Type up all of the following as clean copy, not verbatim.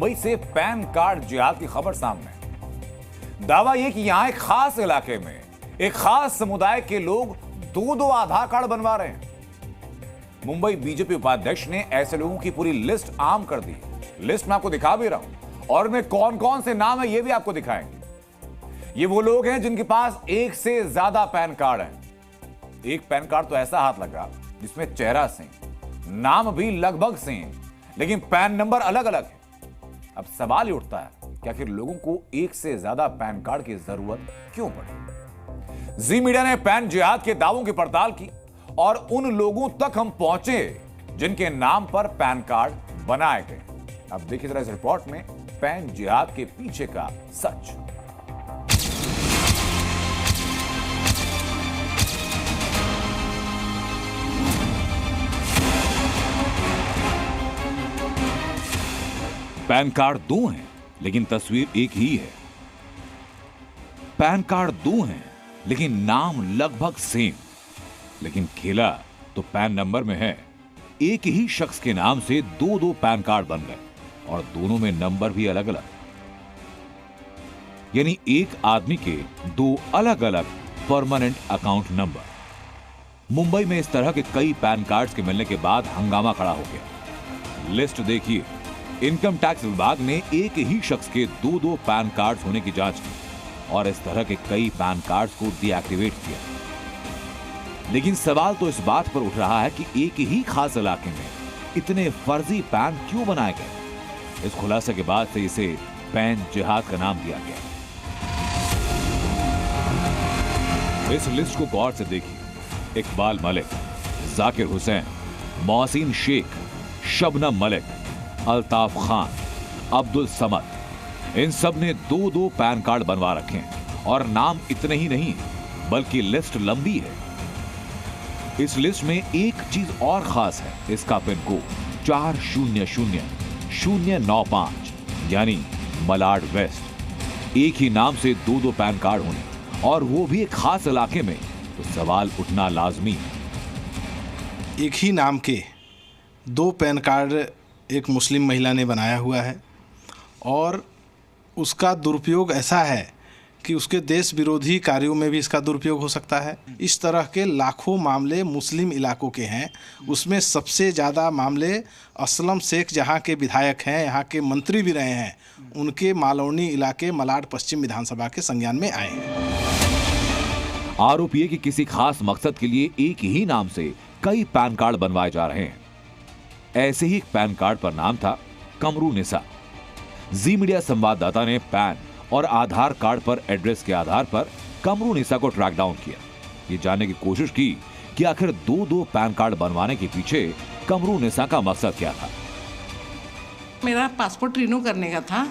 मुंबई से pan card जिहाद की खबर सामने। दावा यह कि यहां एक खास इलाके में एक खास समुदाय के लोग दो दो आधार कार्ड बनवा रहे हैं। मुंबई बीजेपी उपाध्यक्ष ने ऐसे लोगों की पूरी लिस्ट आम कर दी। लिस्ट में आपको दिखा भी रहा हूं और इनमें कौन कौन से नाम है यह भी आपको दिखाएंगे। ये वो लोग हैं जिनके पास एक से ज्यादा पैन कार्ड है। एक पैन कार्ड तो ऐसा हाथ लगा जिसमें चेहरा सेम, नाम भी लगभग सेम, लेकिन पैन नंबर अलग अलग है। अब सवाल ही उठता है कि आखिर लोगों को एक से ज्यादा पैन कार्ड की जरूरत क्यों पड़ी। जी मीडिया ने पैन जिहाद के दावों की पड़ताल की और उन लोगों तक हम पहुंचे जिनके नाम पर पैन कार्ड बनाए गए। अब देखिए जरा इस रिपोर्ट में पैन जिहाद के पीछे का सच। पैन कार्ड दो हैं लेकिन तस्वीर एक ही है। पैन कार्ड दो हैं लेकिन नाम लगभग सेम, लेकिन खेला तो पैन नंबर में है। एक ही शख्स के नाम से दो दो पैन कार्ड बन गए और दोनों में नंबर भी अलग अलग, यानी एक आदमी के दो अलग अलग परमानेंट अकाउंट नंबर। मुंबई में इस तरह के कई पैन कार्ड्स के मिलने के बाद हंगामा खड़ा हो गया। लिस्ट देखिए, इनकम टैक्स विभाग ने एक ही शख्स के दो दो पैन कार्ड्स होने की जांच की और इस तरह के कई पैन कार्ड्स को डीएक्टिवेट किया। लेकिन सवाल तो इस बात पर उठ रहा है कि एक ही खास इलाके में इतने फर्जी पैन क्यों बनाए गए। इस खुलासे के बाद से इसे पैन जिहाद का नाम दिया गया। इस लिस्ट को गौर से देखिए। इकबाल मलिक, जाकिर हुसैन, मोहसिन शेख, शबनम मलिक, अल्ताफ खान, अब्दुल समद, इन सब ने दो दो पैन कार्ड बनवा रखे हैं और नाम इतने ही नहीं बल्कि लिस्ट लंबी है। इस लिस्ट में एक चीज और खास है, इसका पिन कोड 400095 यानी मलाड वेस्ट। एक ही नाम से दो दो पैन कार्ड होने और वो भी एक खास इलाके में, तो सवाल उठना लाजमी है। एक ही नाम के दो पैन कार्ड एक मुस्लिम महिला ने बनाया हुआ है और उसका दुरुपयोग ऐसा है कि उसके देश विरोधी कार्यों में भी इसका दुरुपयोग हो सकता है। इस तरह के लाखों मामले मुस्लिम इलाकों के हैं। उसमें सबसे ज़्यादा मामले असलम शेख, जहाँ के विधायक हैं, यहाँ के मंत्री भी रहे हैं, उनके मालौनी इलाके मलाड पश्चिम विधानसभा के संज्ञान में आए हैं। आरोप ये कि किसी खास मकसद के लिए एक ही नाम से कई पैन कार्ड बनवाए जा रहे हैं। ऐसे ही एक पैन कार्ड पर नाम था कमरू निसा। जी मीडिया संवाददाता ने पैन और आधार कार्ड पर एड्रेस के आधार पर कमरू निसा को ट्रैक डाउन किया। ये जानने की कोशिश की कि आखिर दो दो पैन कार्ड बनवाने के पीछे कमरू निसा का मकसद क्या था। मेरा पासपोर्ट रिन्यू करने का था।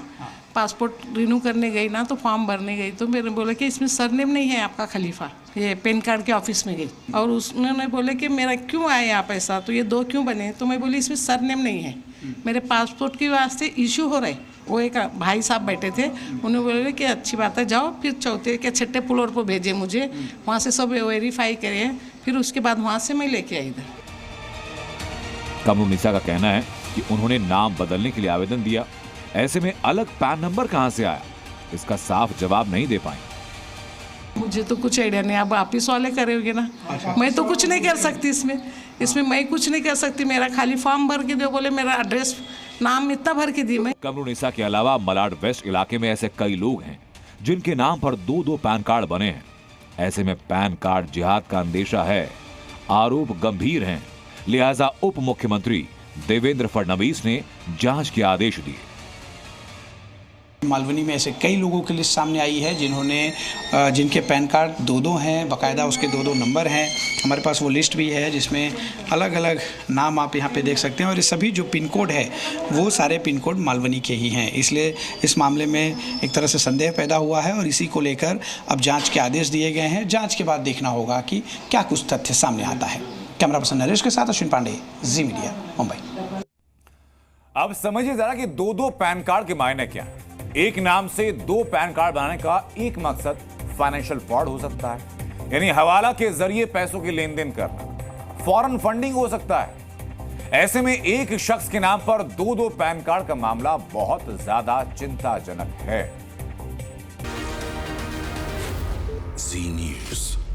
पासपोर्ट रिन्यू करने गई ना, तो फॉर्म भरने गई तो मैंने बोला कि इसमें सरनेम नहीं है आपका खलीफा। ये पैन कार्ड के ऑफिस में गई और उन्होंने बोले कि मेरा क्यों आया यहाँ पैसा, तो ये दो क्यों बने। तो मैं बोली इसमें सरनेम नहीं है, मेरे पासपोर्ट के वास्ते इशू हो रहे। वो एक भाई साहब बैठे थे, उन्होंने बोले कि अच्छी बात है, जाओ फिर चौथे के छठे फ्लोर पर भेजे मुझे, वहाँ से सब वेरीफाई करे, फिर उसके बाद वहाँ से मैं लेके आई इधर। कमरू निसा का कहना है कि उन्होंने नाम बदलने के लिए आवेदन दिया, ऐसे में अलग पैन नंबर कहां से आया, इसका साफ जवाब नहीं दे पाए। मुझे तो कुछ आइडिया नहीं, आप ऑफिस वाले करेंगे ना, मैं तो कुछ नहीं कर सकती इसमें मैं कुछ नहीं कर सकती। मेरा खाली फॉर्म भर के दो, बोले मेरा एड्रेस नाम इतना भर के दी मैं। कमरू निसा के अलावा मलाड वेस्ट इलाके में ऐसे कई लोग हैं जिनके नाम पर दो दो पैन कार्ड बने हैं। ऐसे में पैन कार्ड जिहाद का अंदेशा है। आरोप गंभीर हैं, लिहाजा उप मुख्यमंत्री देवेंद्र फडणवीस ने जांच के आदेश दिए। मालवनी में ऐसे कई लोगों की लिस्ट सामने आई है जिनके पैन कार्ड दो दो हैं, बाकायदा उसके दो दो नंबर हैं। हमारे पास वो लिस्ट भी है जिसमें अलग अलग नाम आप यहाँ पे देख सकते हैं और ये सभी जो पिन कोड है वो सारे पिन कोड मालवनी के ही हैं। इसलिए इस मामले में एक तरह से संदेह पैदा हुआ है और इसी को लेकर अब जाँच के आदेश दिए गए हैं। जाँच के बाद देखना होगा कि क्या कुछ तथ्य सामने आता है। कैमरा पर्सन नरेश के साथ अश्विन पांडे, जी मीडिया, मुंबई। अब समझिए जरा कि दो दो पैन कार्ड के मायने क्या है। एक नाम से दो पैन कार्ड बनाने का एक मकसद फाइनेंशियल फ्रॉड हो सकता है, यानी हवाला के जरिए पैसों की लेन देन करना, फॉरेन फंडिंग हो सकता है। ऐसे में एक शख्स के नाम पर दो पैन कार्ड का मामला बहुत ज्यादा चिंताजनक है। जी न्यूज़।